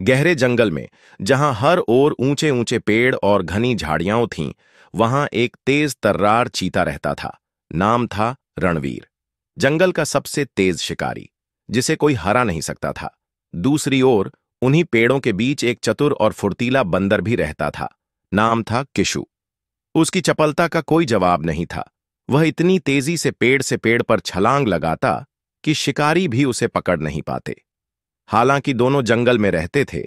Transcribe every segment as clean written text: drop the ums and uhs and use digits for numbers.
गहरे जंगल में, जहां हर ओर ऊंचे ऊंचे पेड़ और घनी झाड़ियां थीं, वहां एक तेज तर्रार चीता रहता था। नाम था रणवीर। जंगल का सबसे तेज शिकारी, जिसे कोई हरा नहीं सकता था। दूसरी ओर उन्हीं पेड़ों के बीच एक चतुर और फुर्तीला बंदर भी रहता था। नाम था किशु। उसकी चपलता का कोई जवाब नहीं था। वह इतनी तेजी से पेड़ पर छलांग लगाता कि शिकारी भी उसे पकड़ नहीं पाते। हालांकि दोनों जंगल में रहते थे,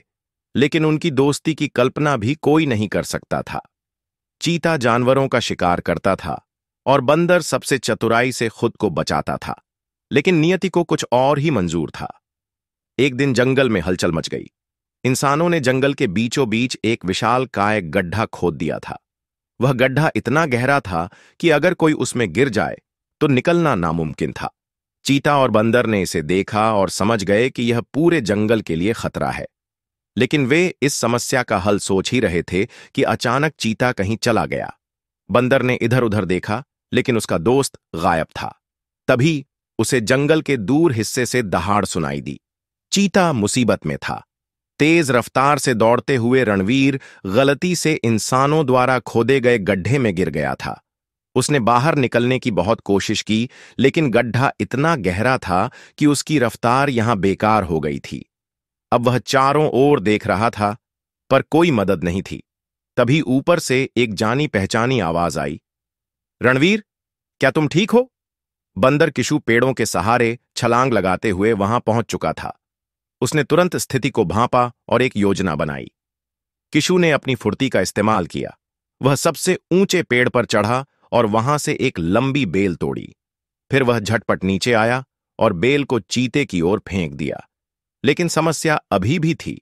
लेकिन उनकी दोस्ती की कल्पना भी कोई नहीं कर सकता था। चीता जानवरों का शिकार करता था और बंदर सबसे चतुराई से खुद को बचाता था। लेकिन नियति को कुछ और ही मंजूर था। एक दिन जंगल में हलचल मच गई। इंसानों ने जंगल के बीचों बीच एक विशालकाय गड्ढा खोद दिया था। वह गड्ढा इतना गहरा था कि अगर कोई उसमें गिर जाए तो निकलना नामुमकिन था। चीता और बंदर ने इसे देखा और समझ गए कि यह पूरे जंगल के लिए खतरा है। लेकिन वे इस समस्या का हल सोच ही रहे थे कि अचानक चीता कहीं चला गया। बंदर ने इधर उधर देखा, लेकिन उसका दोस्त गायब था। तभी उसे जंगल के दूर हिस्से से दहाड़ सुनाई दी। चीता मुसीबत में था। तेज रफ्तार से दौड़ते हुए रणवीर गलती से इंसानों द्वारा खोदे गए गड्ढे में गिर गया था। उसने बाहर निकलने की बहुत कोशिश की, लेकिन गड्ढा इतना गहरा था कि उसकी रफ्तार यहां बेकार हो गई थी। अब वह चारों ओर देख रहा था, पर कोई मदद नहीं थी। तभी ऊपर से एक जानी पहचानी आवाज आई। रणवीर, क्या तुम ठीक हो? बंदर किशु पेड़ों के सहारे छलांग लगाते हुए वहां पहुंच चुका था। उसने तुरंत स्थिति को भांपा और एक योजना बनाई। किशु ने अपनी फुर्ती का इस्तेमाल किया। वह सबसे ऊंचे पेड़ पर चढ़ा और वहां से एक लंबी बेल तोड़ी। फिर वह झटपट नीचे आया और बेल को चीते की ओर फेंक दिया। लेकिन समस्या अभी भी थी।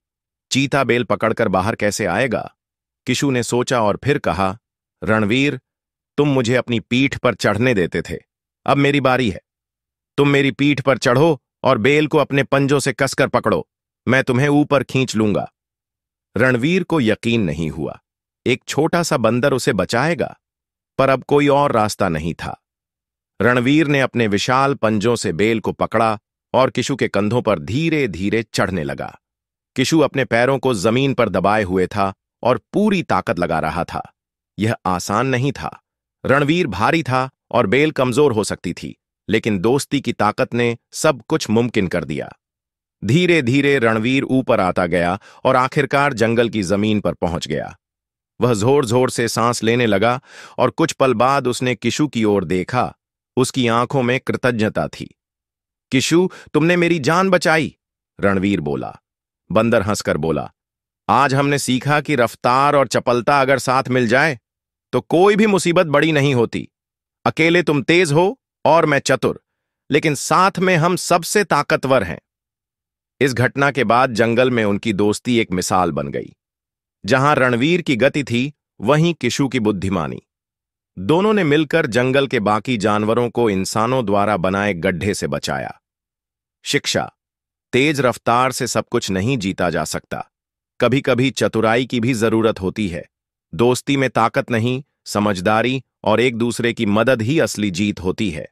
चीता बेल पकड़कर बाहर कैसे आएगा? किशु ने सोचा और फिर कहा, रणवीर, तुम मुझे अपनी पीठ पर चढ़ने देते थे। अब मेरी बारी है। तुम मेरी पीठ पर चढ़ो और बेल को अपने पंजों से कसकर पकड़ो। मैं तुम्हें ऊपर खींच लूंगा। रणवीर को यकीन नहीं हुआ। एक छोटा सा बंदर उसे बचाएगा? पर अब कोई और रास्ता नहीं था। रणवीर ने अपने विशाल पंजों से बेल को पकड़ा और किशु के कंधों पर धीरे धीरे चढ़ने लगा। किशु अपने पैरों को जमीन पर दबाए हुए था और पूरी ताकत लगा रहा था। यह आसान नहीं था। रणवीर भारी था और बेल कमजोर हो सकती थी, लेकिन दोस्ती की ताकत ने सब कुछ मुमकिन कर दिया। धीरे धीरे रणवीर ऊपर आता गया और आखिरकार जंगल की जमीन पर पहुंच गया। वह जोर जोर से सांस लेने लगा और कुछ पल बाद उसने किशु की ओर देखा। उसकी आंखों में कृतज्ञता थी। किशु, तुमने मेरी जान बचाई, रणवीर बोला। बंदर हंसकर बोला, आज हमने सीखा कि रफ्तार और चपलता अगर साथ मिल जाए तो कोई भी मुसीबत बड़ी नहीं होती। अकेले तुम तेज हो और मैं चतुर, लेकिन साथ में हम सबसे ताकतवर हैं। इस घटना के बाद जंगल में उनकी दोस्ती एक मिसाल बन गई। जहां रणवीर की गति थी, वहीं किशु की बुद्धिमानी। दोनों ने मिलकर जंगल के बाकी जानवरों को इंसानों द्वारा बनाए गड्ढे से बचाया। शिक्षा: तेज रफ्तार से सब कुछ नहीं जीता जा सकता। कभी कभी चतुराई की भी जरूरत होती है। दोस्ती में ताकत नहीं, समझदारी और एक दूसरे की मदद ही असली जीत होती है।